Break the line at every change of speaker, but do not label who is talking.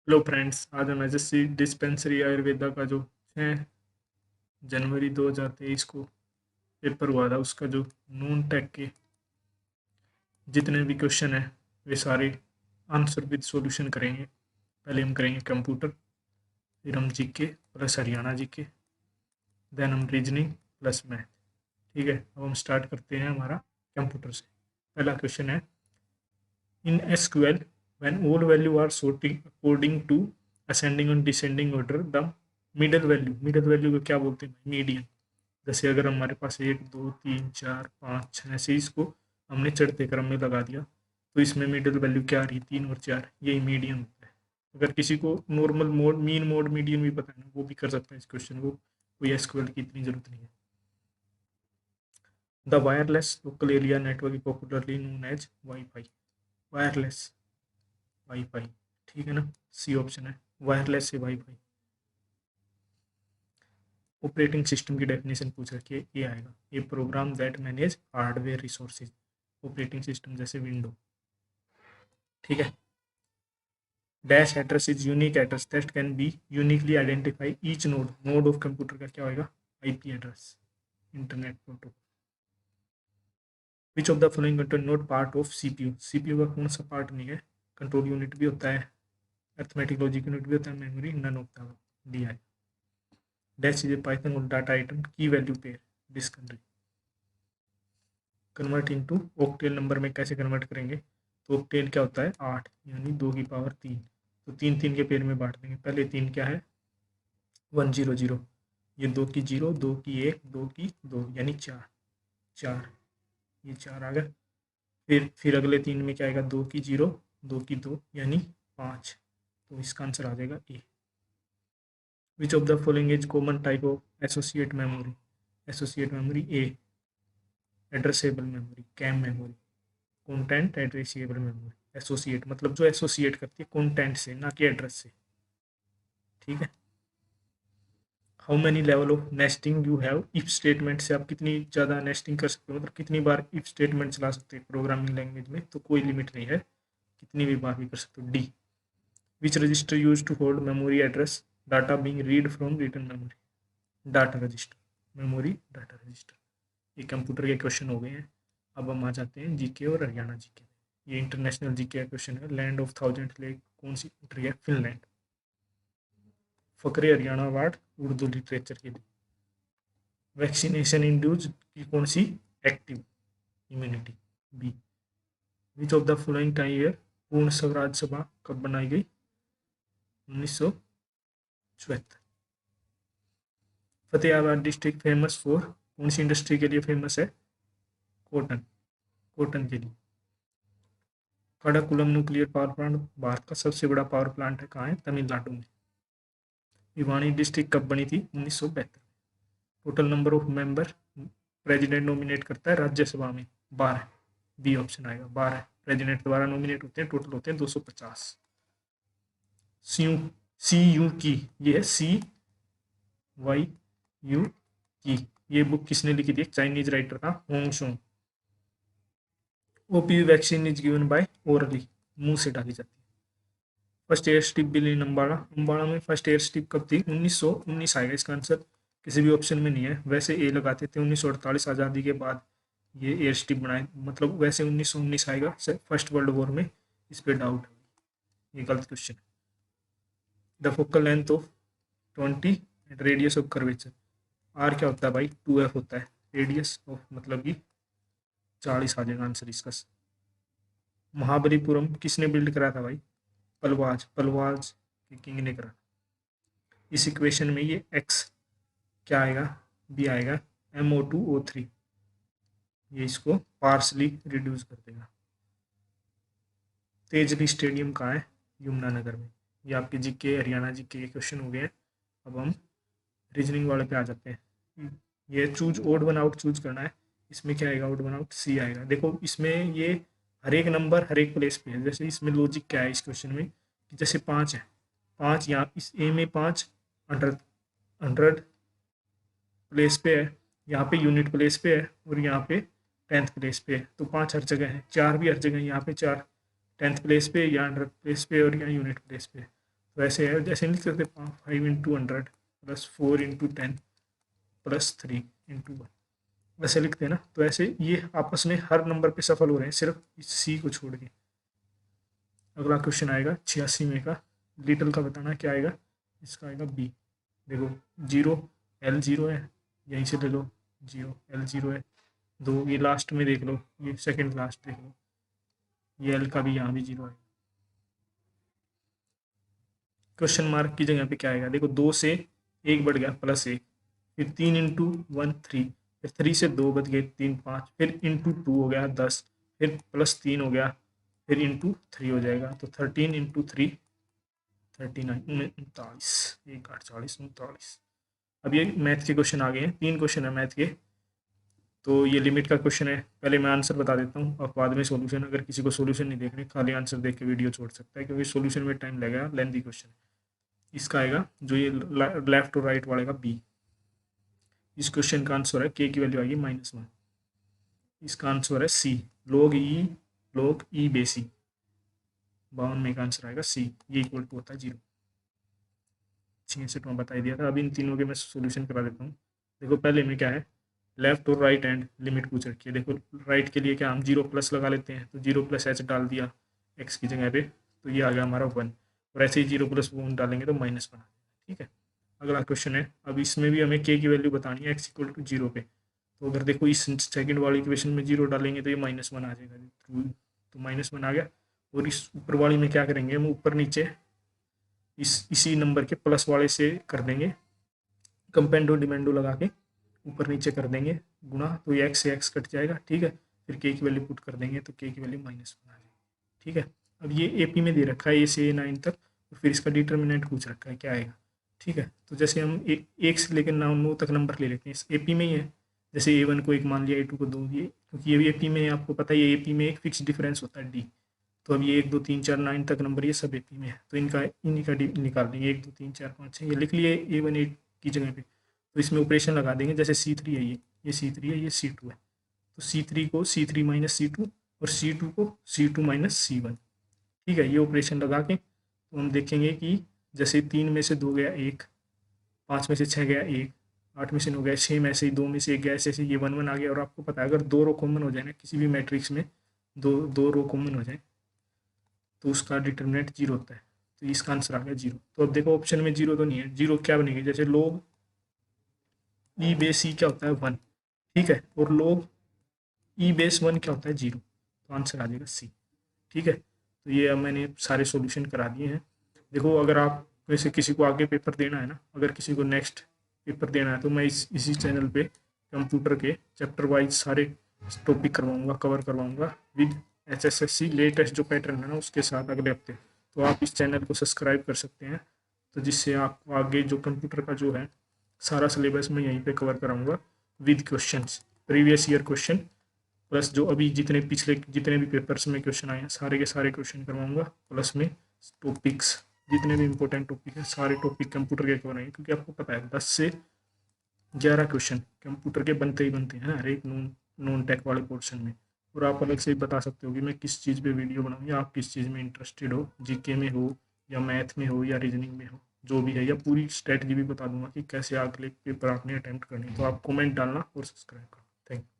Hello friends, आज हम SSC dispensary Ayurveda का जो 6 जनवरी 2023 को पेपर हुआ था उसका जो नून टेक के जितने भी क्वेश्चन है वे सारे आंसर विद सॉल्यूशन करेंगे। पहले हम करेंगे कंप्यूटर, फिर हम GK plus Haryana GK, then हम रीजनिंग प्लस मैथ। ठीक है, अब हम स्टार्ट करते हैं हमारा कंप्यूटर से। पहला क्वेश्चन है, in SQL when all value are sorting according to ascending and descending order, the middle value को क्या बोलते हैं? मीडियन। जैसे अगर हमारे पास 1 2 3 4 5 6 ऐसे इसको हमने चढ़ते क्रम में लगा दिया तो इसमें मिडल वैल्यू क्या आ रही है? 3 और 4, यही मीडियन होता है। अगर किसी को normal mode, mean mode, median भी पता है वो भी कर सकता है इस क्वेश्चन को, कोई एसक्यूएल की इतनी जरूरत नहीं है। The wireless local area network popularly known as wifi. Wireless wifi, ठीक है ना, सी ऑप्शन है, वायरलेस से वाईफाई। ऑपरेटिंग सिस्टम की डेफिनेशन पूछ रखी है, ये आएगा, ये program that manage hardware resources. Operating system जैसे विंडो, ठीक है। Dash address is unique address that can be uniquely identify each node. Node of computer का क्या होगा? IP address, internet protocol. Which of the following content not part of CPU. CPU का कौन सा part नहीं है? कंट्रोल यूनिट भी होता है, अर्थमेटिक लॉजिक यूनिट भी होता है, memory none of the D I. Dash is a Python और डाटा आइटम की value pair discovery. Convert into octal number में कैसे कन्वर्ट करेंगे? तो ऑक्टेल क्या होता है? 8, यानी 2 की पावर 3। तो 3 3 के पेयर में बांट देंगे। पहले 3 क्या है? 1 0 0, ये 2 की 0, 2 की 1, 2 की 2, यानी 4 4, ये 4 आ गया। फिर अगले 3 में क्या आएगा? 2 की 0, 2 की 2, यानी 5। तो इसका आंसर आ जाएगा A. Which of the following is common type of associate memory. Associate memory A, addressable memory, CAM memory, content addressable memory. Associate मतलब जो एसोसिएट करती है कंटेंट से, ना कि एड्रेस से, ठीक है। How many level of nesting you have. If statement से आप कितनी ज़्यादा नेस्टिंग कर सकते हो, मतलब कितनी बार इफ स्टेटमेंट चला सकते हैं प्रोग्रामिंग लैंग्वेज में, तो कोई लिमिट नहीं है, कितनी भी बार भी कर सकते हो। D, which register use to hold memory address data being read from written memory. Data register, memory data register. ये कंप्यूटर के क्वेश्चन हो गए हैं। अब हम आ जाते हैं जीके और हरियाणा जीके। ये इंटरनेशनल जीके का क्वेश्चन है। लैंड ऑफ थाउजेंड लेक कौन सी कंट्री है? Finland. Fakhre Haryana award Urdu literature के लिए। वैक्सीनेशन इंड्यूज की कौन सी? Active immunity, B. Which of the following time year पूर्ण स्वराज सभा कब बनाई गई? 1974। फतेहाबाद डिस्ट्रिक्ट फेमस फॉर कौन सी इंडस्ट्री के लिए फेमस है? कॉटन, कॉटन के लिए। कड़ाकुलम न्यूक्लियर पावर प्लांट भारत का सबसे बड़ा पावर प्लांट है, कहाँ है? तमिलनाडु में। भिवानी डिस्ट्रिक्ट कब बनी थी? 1972। Total number of member president nominate करता है राज्यसभा में? 12, बी ऑप्शन आएगा, 12 प्रेसिडेंट द्वारा नॉमिनेट होते हैं, टोटल होते हैं 250। सी यू की, ये है सी वाई यू की, ये बुक किसने लिखी थी? एक चाइनीज राइटर था, Hong Shong. OPV vaccine is given by orally, मुंह से डाली जाती है। First air strip built in Ambada. Ambada में फर्स्ट एयर स्ट्रिप कब थी? 1919 आएगा इसका आंसर, किसी भी ऑप्शन में नहीं है। वैसे ए लगाते थे 1948 आज़ादी के बाद ये एयर स्ट्रिप बनाए, मतलब वैसे 1919 आएगा फर्स्ट वर्ल्ड वॉर में, इस पर डाउट है, ये गलत क्वेश्चन है। The focal length of 20 and radius of curvature. R क्या होता है भाई? 2f होता है। रेडियस ऑफ मतलब कि 40 आ जाएगा आंसर इसका। महाबलीपुरम किसने बिल्ड करा था भाई? पलवाज, पलवाज के किंग ने करा। इस इक्वेशन में ये x क्या आएगा? बी आएगा, MO2O3, ये इसको पार्सली रिड्यूस कर देगा। तेजली स्टेडियम कहाँ है? यमुनानगर में। ये आपके जीके हरियाणा जीके के क्वेश्चन हो गए हैं। अब हम रीजनिंग वाले पे आ जाते हैं। ये choose odd one out choose करना है, इसमें क्या आएगा? ओड वन आउट सी आएगा। देखो इसमें ये हर एक नंबर हर एक प्लेस पे है। जैसे इसमें लॉजिक क्या है इस क्वेश्चन में कि जैसे 5 है, 5 यहाँ इस ए में 5 100 100 प्लेस पे है, यहाँ पे यूनिट प्लेस पे है, और यहाँ पे 10th प्लेस पे है, तो 5 हर जगह है। 4 भी हर जगह, यहाँ पे 4 10th प्लेस पे, यहाँ 100 प्लेस पे, और यहाँ यूनिट प्लेस पे। तो ऐसे है, जैसे लिख सकते 5 into 100 plus 4 into 10 plus 3 into 1, वैसे लिखते हैं ना। तो ऐसे ये आपस में हर नंबर पे सफल हो रहे हैं सिर्फ इस सी को छोड़ के। अगला क्वेश्चन आएगा 86 में का, लिटिल का बताना क्या आएगा, इसका आएगा बी। देखो 0 एल 0 है, यहीं से ले लो 0 एल 0 है। 2 ये लास्ट में देख लो, ये सेकंड लास्ट देख लो, ये एल का भी यहाँ भी 0 है। क्वेश्चन मार्क की जगह पे क्या आएगा, देखो 2 से 1 बढ़ गया प्लस 1, फिर 3 इंटू 1 3, फिर 3 से 2 बच गए 3 5, फिर इंटू 2 हो गया 10, फिर प्लस 3 हो गया, फिर इंटू 3 हो जाएगा। तो 13 इंटू 3 39 39, 1 8 40 39। अब ये मैथ के क्वेश्चन आ गए हैं, 3 क्वेश्चन है मैथ के। तो ये लिमिट का क्वेश्चन है, पहले मैं आंसर बता देता हूँ और बाद में सॉल्यूशन। अगर किसी को सॉल्यूशन नहीं देखने, खाली आंसर देख के वीडियो छोड़ सकता है, क्योंकि सॉल्यूशन में टाइम लगेगा, लेंथी क्वेश्चन है। इसका आएगा जो ये लेफ्ट और राइट वाले का बी। इस क्वेश्चन का आंसर है के की वैल्यू आएगी -1। इसका आंसर है सी, log ई बेसी। 52 में का आंसर आएगा सी, ये इक्वल टू होता है 0। 66 में बता दिया था। अब इन तीनों के मैं सॉल्यूशन करा देता हूँ। देखो पहले में क्या है, लेफ्ट और राइट हैंड लिमिट पूछ रखी है। देखो राइट के लिए क्या हम 0 प्लस लगा लेते हैं, तो 0 प्लस एच डाल दिया एक्स की जगह पे, तो ये आ गया हमारा 1। और ऐसे ही 0 प्लस 1 डालेंगे तो माइनस बना। ठीक है, अगला क्वेश्चन है। अब इसमें भी हमें के की वैल्यू बतानी है एक्स इक्वल टू 0 पे। तो अगर देखो इस सेकंड वाली इक्वेशन में 0 डालेंगे तो ये -1 आ जाएगा, तो -1 आ गया। और इस ऊपर वाली में क्या करेंगे, हम ऊपर नीचे इसी नंबर के प्लस वाले से कर देंगे, कंपेंडो डिमेंडो लगा के ऊपर नीचे कर देंगे गुणा, तो ये एक्स से एक्स कट जाएगा। ठीक है, फिर के की वैल्यू पुट कर देंगे तो के की वैल्यू -1 आ जाएगी। ठीक है, अब ये एपी में दे रखा है ए से A9 तक, और फिर इसका डिटर्मिनेंट पूछ रखा है क्या आएगा। ठीक है, तो जैसे हम एक से लेकर 9 तक नंबर ले लेते हैं, एपी में ही है। जैसे A1 को 1 मान लिया, A2 को 2, ये क्योंकि ये भी एपी में है, आपको पता है ये एपी में एक फिक्स डिफरेंस होता है डी। तो अब ये 1 2 3 4 9 तक नंबर ये सब एपी में है, तो इन्हीं का निकाल देंगे। 1 2 3 4 5 6 ये लिख लिए A1 8 की जगह पे। तो इसमें ऑपरेशन लगा देंगे, जैसे C3 है, ये C3 है, ये C2 है। तो C3 को C3 माइनस C2 और C2 को C2 माइनस C1। ठीक है, ये ऑपरेशन लगा के तो हम देखेंगे कि जैसे 3 में से 2 गया 1, 5 में से 6 गया 1, 8 में से 9 गया 6, में से ही 2 में से 1 गया, ऐसे ऐसे ये 1 1 आ गया। और आपको पता है अगर 2 रो कॉमन हो जाए ना किसी भी मैट्रिक्स में, दो रो कॉमन हो जाए तो उसका डिटर्मिनेंट 0 होता है। तो इसका आंसर आ गया 0। तो अब देखो ऑप्शन में 0 तो नहीं है, 0 क्या बनेगी, जैसे लोग ई बेस ई क्या होता है 1। ठीक है, और लोग ई बेस 1 क्या होता है 0। तो आंसर आ जाएगा सी। ठीक है, तो ये अब मैंने सारे सॉल्यूशन करा दिए हैं। देखो अगर आप वैसे किसी को आगे पेपर देना है ना, अगर किसी को नेक्स्ट पेपर देना है, तो मैं इसी चैनल पे कंप्यूटर के चैप्टर वाइज सारे टॉपिक करवाऊंगा, कवर करवाऊंगा विद HSSC लेटेस्ट जो पैटर्न है ना उसके साथ अगले हफ्ते। तो आप इस चैनल को सब्सक्राइब कर सकते हैं, तो जिससे आपको आगे जो कंप्यूटर का जो है सारा सिलेबस मैं यहीं पे कवर कराऊंगा with questions, previous year question, plus जो अभी जितने भी पेपर्स में क्वेश्चन आए हैं सारे के सारे क्वेश्चन करवाऊंगा, प्लस में टॉपिक्स जितने भी इंपॉर्टेंट टॉपिक हैं सारे टॉपिक कंप्यूटर के कवर आएंगे, क्योंकि आपको पता है 10 से 11 क्वेश्चन कंप्यूटर के बनते ही बनते हैं हर एक नॉन टेक वाले पोर्शन में। और आप अलग से ही बता सकते हो कि मैं किस चीज़ पे वीडियो बनाऊँ, या आप किस चीज़ में इंटरेस्टेड हो, जीके में हो या मैथ में हो या रीजनिंग में हो, जो भी है, या पूरी स्ट्रेटजी भी बता दूंगा कि कैसे अगले पेपर आपने अटैम्प्ट करनी है। तो आप कमेंट डालना और सब्सक्राइब करना। Thank you.